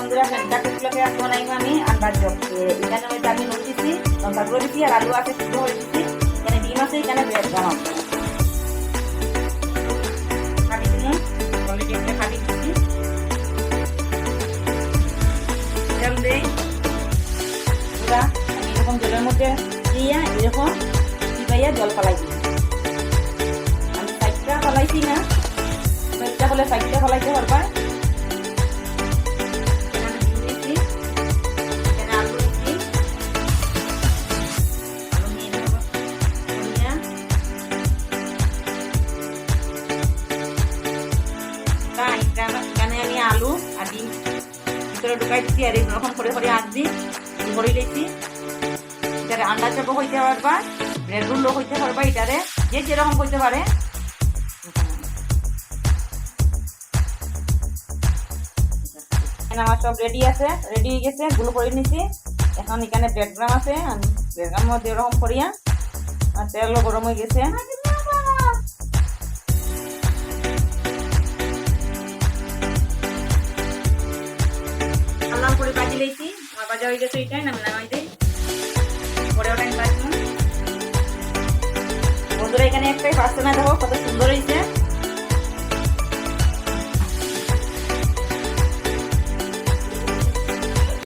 বন্ধুরা ফ্যানটা কুচলাকে আজকে বানাইবো আমি আন্ডার চপ। এখানে হয়তো আমি নুন দিছি, লঙ্কা গুঁড়ো দিছি আর আলু আছে সিদ্ধ করে দিছি। এখানে ডিম আছে, এখানে ব্রেড ক্রাম আছে। খাটি দিন অলরেডি একটা খাটি দিচ্ছি। তেল দেই পুরা আমি এরকম জলের মধ্যে দিয়ে এরকম চিবাইয়া জল ফালাই দিই। আমি সাইডটা ফালাইছি না, সাইডটা হলে সাইডটা ফালাইতে পারবা। এখানে আমি আলু আর ডিম ভিতরে ঢুকাই দিচ্ছি আর এরকম করে করে আঁচ দিই ভরে দিয়েছি। এটারে আন্ডা চপও হইতে পারবা, ব্রেড রোলও হইতে পারবা, এটারে যে যেরকম হইতে পারে। আমার সব রেডি আছে, রেডি হয়ে গেছে, গুলো করে নিছি। এখন এখানে ব্রেড ক্রাম আছে, ব্রেড ক্রাম মধ্যে এরকম করিয়া আর তেলও গরম হয়ে গেছে। লাল করে ভাজি লইছি, আমার ভাজা হয়ে গেছে। এইটাই নাম নামাই দিই, পরে ওটাই ভাজবো। বন্ধুরা এখানে একটাই পাস্তা না, দেখো কত সুন্দর হয়েছে।